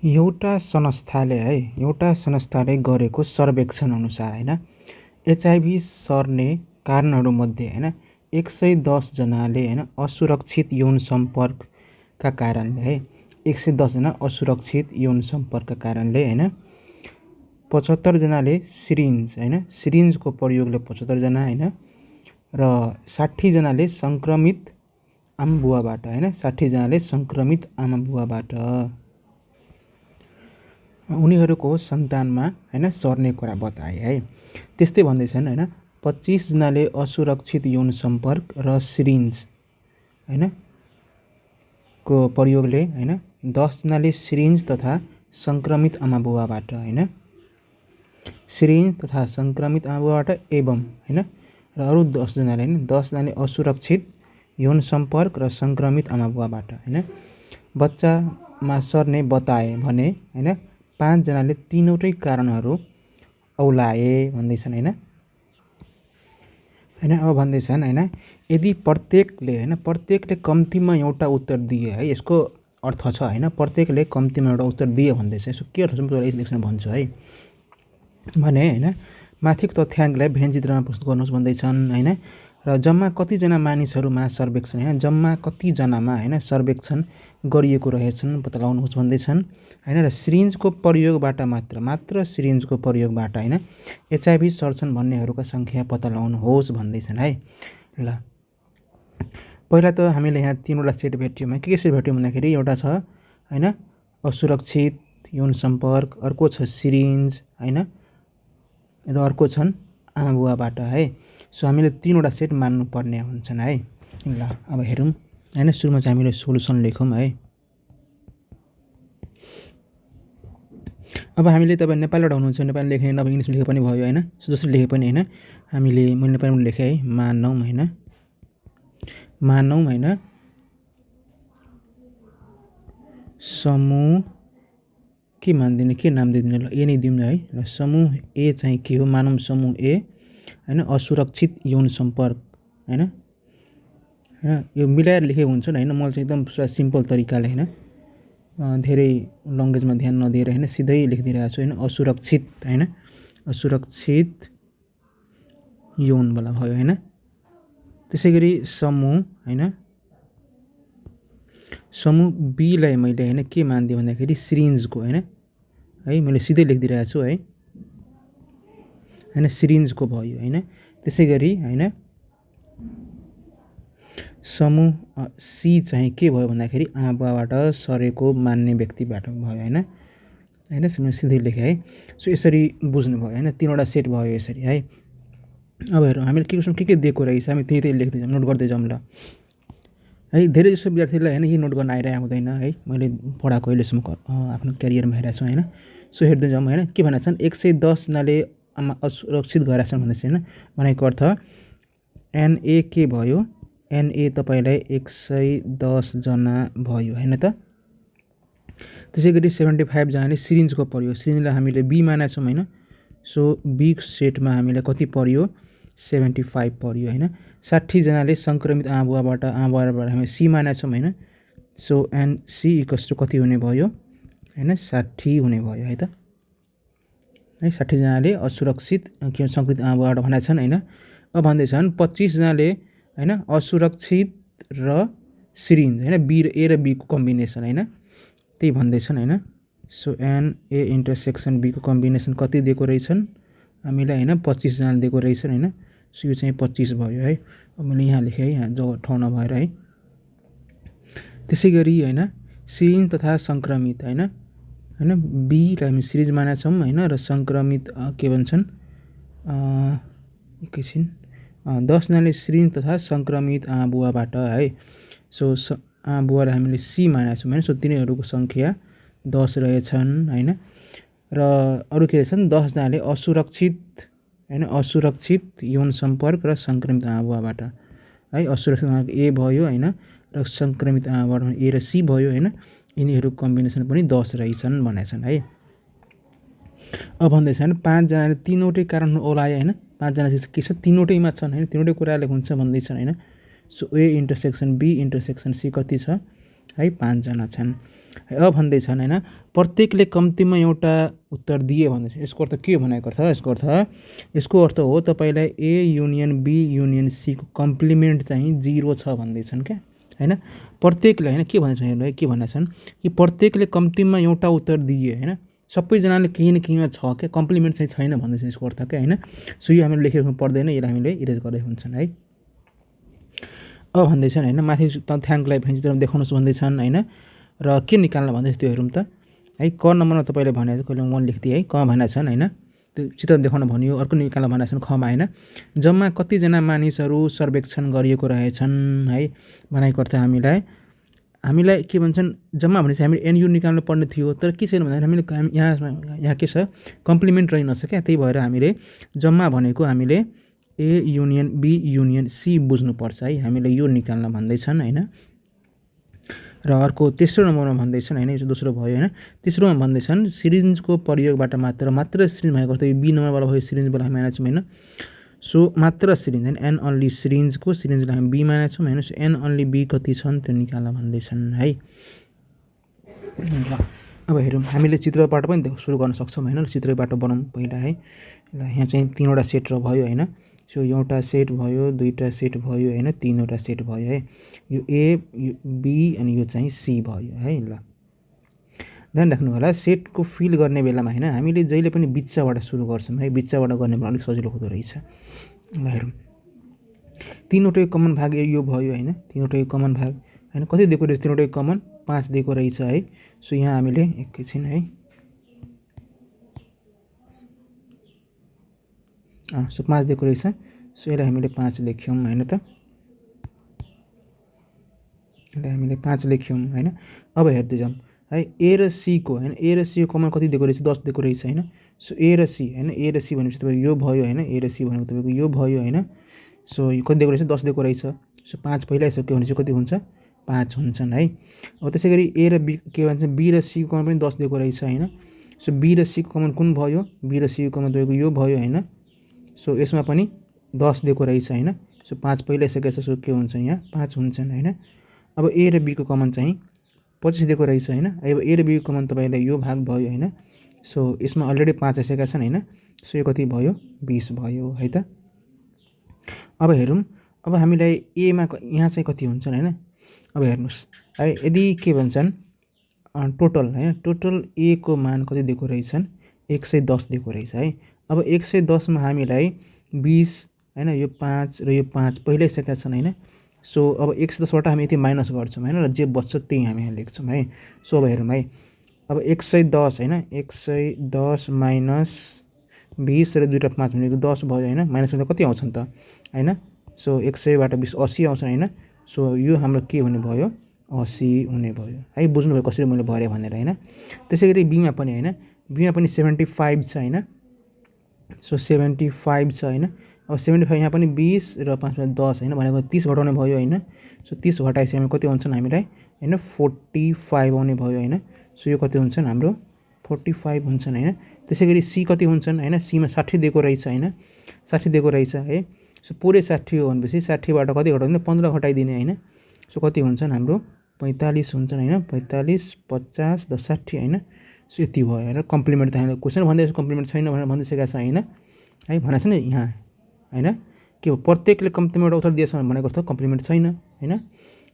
एउटा संस्थाले गरेको सर्वेक्षण अनुसार एचआईभी सर्ने कारणहरूमध्ये 110 जनाले असुरक्षित यौन सम्पर्कका कारणले 110 जना असुरक्षित यौन सम्पर्कका कारणले 75 जनाले सिरिन्जको प्रयोगले 75 जना र 60 जनाले संक्रमित आमाबुवाबाट 60 जनाले संक्रमित आमाबुवाबाट उनीहरूको सन्तानमा सर्ने कुरा बताए है। त्यस्तै भन्दैछन् 25 जनाले असुरक्षित यौन सम्पर्क र सिरिन्ज को प्रयोगले 10 जनाले सिरिन्ज तथा संक्रमित आमाबुवाबाट सिरिन्ज तथा संक्रमित आमाबुवाबाट एवं र अरू 10 जनाले असुरक्षित यौन सम्पर्क र संक्रमित आमाबुवाबाट बच्चामा सर्ने बताए भने 5 जनाले तीनवटै कारणहरू औलाए भन्दैछन् अब भन्दैछन् यदि प्रत्येकले कम्तीमा एउटा उत्तर दिए है, यसको अर्थ छ प्रत्येकले कम्तीमा एउटा उत्तर दिए भन्दैछ। यसो के अर्थ छ म तपाईलाई लेख्न भन्छु है भने माथिको तथ्याङ्कलाई भेन चित्रमा प्रस्तुत गर्नुहोस् भन्दैछन् र जम्मा कतिजना मानिसहरूमा सर्वेक्षण जम्मा कतिजनामा सर्वेक्षण गरिएको रहेछन् पत्ता लगाउनुहोस् भन्दैछन् र सिरिन्जको प्रयोगबाट मात्र सिरिन्जको प्रयोगबाट एचआईभी सर्छन् भन्नेहरूका सङ्ख्या पत्ता लगाउनुहोस् भन्दैछन् है। ल पहिला त हामीले यहाँ तीनवटा सेट भेट्यौँ। के सेट भेट्यौँ भन्दाखेरि एउटा छ असुरक्षित यौन सम्पर्क, अर्को छ सिरिन्ज र अर्को छन् आमाबुवाबाट है। सो हामीले तीनवटा सेट मान्नुपर्ने हुन्छन् है। ल अब हेरौँ सुरुमा चाहिँ हामीले सोलुसन लेखौँ है। अब हामीले तपाईँ नेपालीबाट हुनुहुन्छ नेपाली लेख्ने नभए इङ्ग्लिसमा लेखे पनि भयो जसरी लेखे पनि हामीले मैले नेपालीमा लेखेँ है। मानौँ समूह के मान्दिने के नाम दिदिने ल ए नै दिउँ है। ल समूह ए चाहिँ के हो, मानौँ समूह ए असुरक्षित यौन सम्पर्क यो मिलाएर लेखेको हुन्छ नि मैले चाहिँ एकदम पुरा सिम्पल तरिकाले धेरै लङ्ग्वेजमा ध्यान नदिएर सिधै लेखिदिइरहेको छु असुरक्षित असुरक्षित यौनवाला भयो त्यसै गरी समूह समूह बीलाई मैले के मान्दिएँ भन्दाखेरि सिरिन्जको है मैले सिधै लेखिदिइरहेको छु है सिरिन्जको भयो त्यसै गरी समूह सी चाहिँ के भयो भन्दाखेरि आमाबुवाबाट सरेको मान्ने व्यक्तिबाट भयो मैले सिधै लेखेँ है। सो यसरी बुझ्नु भयो तीनवटा सेट भयो यसरी है। अब हेरौँ हामीले के दिएको रहेछ हामी त्यही लेख्दै जाउँ, नोट गर्दै जाउँ ल है। धेरै जसो विद्यार्थीलाई यही नोट गर्न आइरहेको हुँदैन है। मैले पढाएको अहिलेसम्म आफ्नो क्यारियरमा हेरेको छु सो हेर्दै जाउँ के भनेको छन् 110 जनाले असुरक्षित गराएका छन् भन्दैछ भनेको अर्थ एनए के भयो, एनए तपाईँलाई 110 जना भयो त। त्यसै गरी 75 जनाले सिरिन्जको पर्यो, सिरिन्जलाई हामीले बी मानेका छौँ सो बी सेटमा हामीलाई कति पर्यो 75 पर्यो 60 जनाले संक्रमित आमाबुवाबाट हामी सी मानेका छौँ so n C equals to कति हुने भयो 60 हुने भयो है त 60 जनाले असुरक्षित संक्रमित आमाबुवाबाट भनेका छन् अब भन्दैछन् 25 जनाले असुरक्षित र सिरिन्ज बी र ए र बीको कम्बिनेसन त्यही भन्दैछन् सो एन ए इन्टरसेक्सन बीको कम्बिनेसन कति दिएको रहेछन् हामीलाई 25 जनाले दिएको रहेछन् सो यो चाहिँ 25 भयो है। अब मैले यहाँ लेखेँ यहाँ जो ठाउँ नभएर है। त्यसै गरी सिरिन्ज तथा संक्रमित बीलाई हामी सिरिन्ज मानेका छौँ र संक्रमित के भन्छन् एकैछिन 10 जनाले सिरिन्ज तथा संक्रमित आमाबुवाबाट है। सो आमाबुवालाई हामीले सी मानेका छौँ सो तिनीहरूको सङ्ख्या 10 रहेछन् र अरू के रहेछन् 10 जनाले असुरक्षित असुरक्षित यौन सम्पर्क र संक्रमित आमाबुवाबाट है। असुरक्षित ए भयो र संक्रमित आमाबुवाबाट ए र सी भयो यिनीहरूको कम्बिनेसन पनि 10 रहेछन् भनेका छन् है। अब भन्दैछन् 5 जनाले तीनवटै कारण ओलाए 5 जना के छ तीनवटैमा छन् तीनवटै कुराले हुन्छ भन्दैछन् so A intersection B intersection C कति छ है 5 जना छन्। अब भन्दैछन् होइन प्रत्येकले कम्तीमा एउटा उत्तर दिए भन्दैछ। यसको अर्थ के भनेको अर्थ यसको अर्थ हो तपाईँलाई ए युनियन बी युनियन सीको कम्प्लिमेन्ट चाहिँ 0 छ भन्दैछन् क्या होइन। प्रत्येकले होइन के भनेछन् हेर्नु के भनेछन् कि प्रत्येकले कम्तीमा एउटा उत्तर दिए होइन, सबैजनाले केही न केहीमा छ क्या, कम्प्लिमेन्ट चाहिँ छैन भन्दैछन् यसको अर्थ क्या होइन। सो यो हामीले लेखिराख्नु पर्दैन, यसलाई हामीले इरेज गर्दै हुन्छन् है। अब भन्दैछन् होइन माथि तथ्याङ्कलाई चित्रमा देखाउनुहोस् भन्दैछन् होइन, र के निकाल्न भन्दैछ त्यो हेरौँ त है। क नम्बरमा तपाईँले भनेको कहिले 1 लेखिदिए है, क भनेको छन् होइन, त्यो चित्र देखाउन भनियो। अर्को निकाल्न भनेको छन् खमा होइन, जम्मा कतिजना मानिसहरू सर्वेक्षण गरिएको रहेछन् है भनेको अर्थ हामीलाई के भन्छन् जम्मा भनेपछि हामीले एनयु निकाल्नु पर्ने थियो, तर के छैन भन्दाखेरि हामीले यहाँ के छ कम्प्लिमेन्ट रहेनछ क्या, त्यही भएर हामीले जम्मा भनेको हामीले A union B union C बुझ्नुपर्छ है, हामीले यो निकाल्न भन्दैछन् होइन। र अर्को तेस्रो नम्बरमा भन्दैछन् होइन, यो दोस्रो भयो होइन। तेस्रोमा भन्दैछन् सिरिन्जको प्रयोगबाट मात्र सिरिन्ज भएको अर्थ यो बी नम्बरबाट भयो, सिरिन्जबाट हामी मानेछौँ होइन। सो मात्र सिरिन्ज होइन, एन अन्ली सिरिन्जलाई हामी बी मानेछौँ होइन। सो एन अन्ली बी कति छन् त्यो निकाल्न भन्दैछन् है। ल अब हेरौँ, हामीले चित्रबाट पनि सुरु गर्न सक्छौँ होइन, चित्रबाट बनाउँ पहिला है। ल यहाँ चाहिँ 3वटा सेट र भयो होइन। सो एउटा सेट भयो, 2टा सेट भयो होइन, 3वटा सेट भयो है। यो ए यो बी अनि यो चाहिँ सी भयो है। ल ध्यान राख्नु होला, सेटको फिल गर्ने बेलामा होइन हामीले जहिले पनि बिच्चाबाट सुरु गर्छौँ है, बिच्चाबाट गर्ने बेला अलिक सजिलो हुँदो रहेछ। ल हेरौँ, 3वटै कमन भाग यो भयो होइन, 3वटै कमन भाग होइन, कति दिएको रहेछ 3वटै कमन 5 दिएको रहेछ है। सो यहाँ हामीले एकैछिन है, सो 5 दिएको रहेछ। सो यसलाई हामीले 5 लेख्यौँ होइन त, यसलाई हामीले 5 लेख्यौँ होइन। अब हेर्दै जाउँ है, ए र सीको होइन, ए र सीको कमन कति दिएको रहेछ 10 दिएको रहेछ होइन। सो ए र सी होइन, ए र सी भनेपछि तपाईँको यो भयो होइन, ए र सी भनेको तपाईँको यो भयो होइन। सो यो कति दिएको रहेछ 10 दिएको रहेछ। सो 5 फैलाइसक्यो भने चाहिँ कति हुन्छ 5 हुन्छन् है। अब त्यसै गरी ए र बी के भन्छ बी र सीको कमन पनि 10 दिएको रहेछ होइन। सो बी र सीको कमन कुन भयो, बी र सीको कमन तपाईँको यो भयो होइन। सो यसमा पनि 10 दिएको रहेछ होइन। सो 5 फैलाइसकेछ, सो के हुन्छ यहाँ 5 हुन्छन् होइन। अब ए र बीको कमन चाहिँ 25 दिएको रहेछ होइन। अब ए र बीको कमन तपाईँलाई यो भाग भयो होइन। सो यसमा अलरेडी 5 आइसकेका छन् होइन। सो यो कति भयो 20 भयो है त। अब हेरौँ, अब हामीलाई एमा यहाँ चाहिँ कति हुन्छन् होइन। अब हेर्नुहोस् है, यदि के भन्छन् टोटल होइन, टोटल ए को मान कति दिएको रहेछन् 110 दिएको रहेछ है। अब 110 मा हामीलाई 20 होइन, यो 5 र यो 5 पहिलाइसकेका छन् होइन। सो अब 110बाट हामी यति माइनस गर्छौँ होइन, र जे बच्छ त्यही हामी यहाँ लेख्छौँ है। सो अब हेरौँ है, अब 110 होइन, 110 माइनस 20 र 2 र 5 भनेको 10 भयो होइन। माइनस गर्दा कति आउँछन् त होइन। सो 100बाट 20 80 आउँछन् होइन। सो यो हाम्रो के हुने भयो 80 हुने भयो है। बुझ्नुभयो कसरी मैले भरेँ भनेर होइन। त्यसै गरी बीमा पनि होइन, बीमा पनि 75 छ होइन। सो 75 छ होइन। अब 75 यहाँ पनि 20 र 5 मा 10 होइन, भनेको 30 घटाउने भयो होइन। सो 30 घटाएपछि हामी कति हुन्छन् हामीलाई होइन 45 आउने भयो होइन। सो यो कति हुन्छन् हाम्रो 45 हुन्छन् होइन। त्यसै गरी सी कति हुन्छन् होइन, सीमा 60 दिएको रहेछ होइन, 60 दिएको रहेछ है। सो पुरै 60 हो भनेपछि 60बाट कति घटाउने 15 घटाइदिने होइन। सो कति हुन्छन् हाम्रो 45 हुन्छन् होइन। 45 50 10 60 होइन। सो यति भयो होइन। कम्प्लिमेन्ट त हामीले क्वेसन भन्दैछ कम्प्लिमेन्ट छैन भनेर भनिसकेका छ होइन है, भनेको छ नि यहाँ होइन। के हो प्रत्येकले कम्प्लिमेन्ट उत्तर दिएछ भनेको अर्थ कम्प्लिमेन्ट छैन होइन।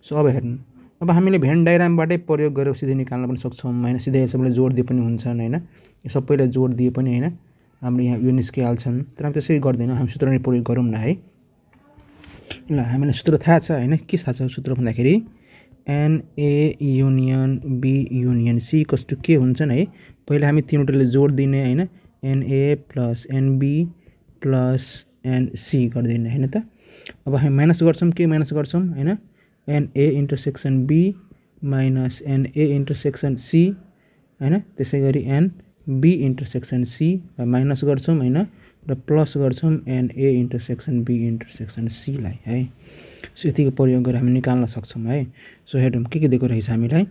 सो अब हेर्नु, अब हामीले भेन डायग्रामबाटै प्रयोग गरेर सिधै निकाल्न पनि सक्छौँ होइन। सिधै सबैलाई जोड दिए पनि हुन्छन् होइन, सबैलाई जोड दिए पनि होइन हाम्रो यहाँ यो निस्किहाल्छन्। तर हामी त्यसरी गर्दैनौँ, हामी सूत्र नै प्रयोग गरौँ न है। ल हामीलाई सूत्र थाहा छ होइन, के थाहा छ सूत्र भन्दाखेरि n A union B union C कस्तो के हुन्छन् है। पहिला हामी तीनवटाले जोड दिने होइन, n A plus n B plus n C गरिदिने होइन त। अब हामी माइनस गर्छौँ, के माइनस गर्छौँ होइन, n A intersection B minus n A intersection C होइन। त्यसै गरी एनबी इन्टरसेक्सन सी माइनस गर्छौँ होइन, र प्लस गर्छौँ एनए इन्टरसेक्सन बी इन्टरसेक्सन सीलाई है। सो यतिको प्रयोग गरेर हामी निकाल्न सक्छौँ है। सो हेरौँ के दिएको रहेछ हामीलाई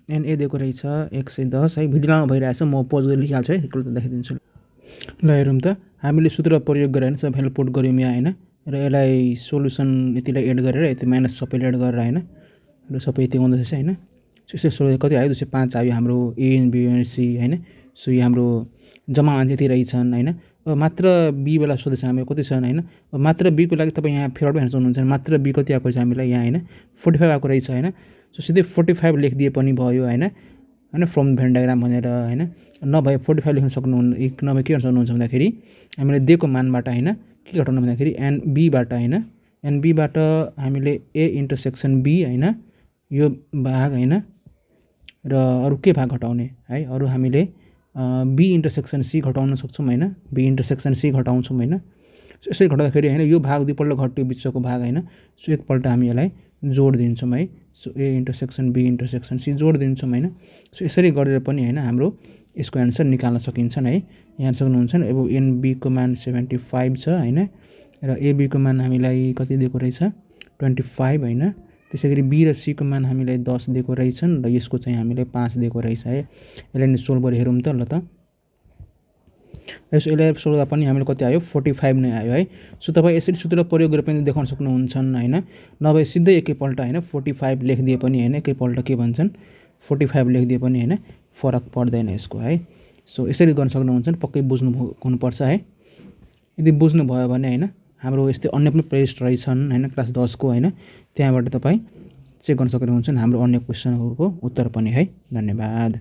एनए दिएको रहेछ 110 है। भिडियो लामो भइरहेछ, म पोज गरेर लेखिहाल्छु है, एकपल्ट देखाइदिन्छु। ल हेरौँ त, हामीले सूत्र प्रयोग गरेर सबै भेल्यु पुट गऱ्यौँ यहाँ होइन, र यसलाई सोल्युसन यतिलाई एड गरेर यति माइनस सबैले एड गरेर होइन, र सबै यति आउँदो रहेछ होइन। सो यसरी सोल्भ कति आयो 205 आयो हाम्रो एन बी एन सी हैन। सो यो हाम्रो जम्मा मान्छे यति रहेछन् हैन। अब मात्र बी वाला सोधेछ हामीलाई कति छन् हैन। अब मात्र बी को लागि तपाईँ यहाँ फेरि हेर्न सक्नुहुन्छ मात्र बी कति आएको छ हामीलाई यहाँ हैन 45 आएको रहेछ हैन। सो सिधै 45 लेखिदिए पनि भयो हैन फ्रम भेन डायग्राम भनेर हैन। नभए 45 लेख्न सक्नुहुन्न नभए के गर्न सक्नुहुन्छ भन्दाखेरि हामीले दिएको मानबाट हैन के घटाउनु भन्दाखेरि एनबीबाट हैन एनबीबाट हामीले ए इन्टरसेक्सन बी हैन यो भाग हैन र अरु के भाग घटाउने है अरु हामीले बी इन्टरसेक्सन सी घटाउन सक्छौँ हैन बी इन्टरसेक्सन सी घटाउँछौँ हैन। सो यसरी घटाउँदाखेरि हैन यो भाग दुईपल्ट घट्यो बिचको भाग हैन। सो एकपल्ट हामी यसलाई जोड दिन्छौँ है। So A intersection B intersection C जोड दिन्छौँ हैन। सो यसरी गरेर पनि हैन हाम्रो यसको एन्सर निकाल्न सकिन्छ है। यहाँ सक्नुहुन्छ अब एनबी को मान 75 छ हैन र एबी को मान हामीलाई कति दिएको रहेछ 25 हैन। त्यसैगरी बी र सी को मान हामीलाई 10 दिएको रहेछन् र यसको चाहिँ हामीलाई 5 दिएको रहेछ है। यसलाई नि सोल्भ गरेर हेरौँ त ल त। यसलाई सोल्दा पनि हामीले कति आयो 45 नै आयो है। सो तपाईँ यसरी सूत्र प्रयोग गरेर पनि देखाउन सक्नुहुन्छन् हैन। नभए सिधै एकैपल्ट हैन 45 लेखिदिए पनि हैन एकैपल्ट के भन्छन् 45 लेखिदिए पनि हैन फरक पर्दैन यसको है। सो यसरी गर्न सक्नुहुन्छ पक्कै बुझ्नु हुनुपर्छ है। यदि बुझ्नु भयो भने हैन हाम्रो यस्तै अन्य पनि प्लेलिस्ट रहेछन् हैन क्लास 10 को हैन त्यहाँबाट तपाईँ चेक गर्न सक्नुहुन्छ हाम्रो अन्य क्वेशनहरुको उत्तर पनि है। धन्यवाद।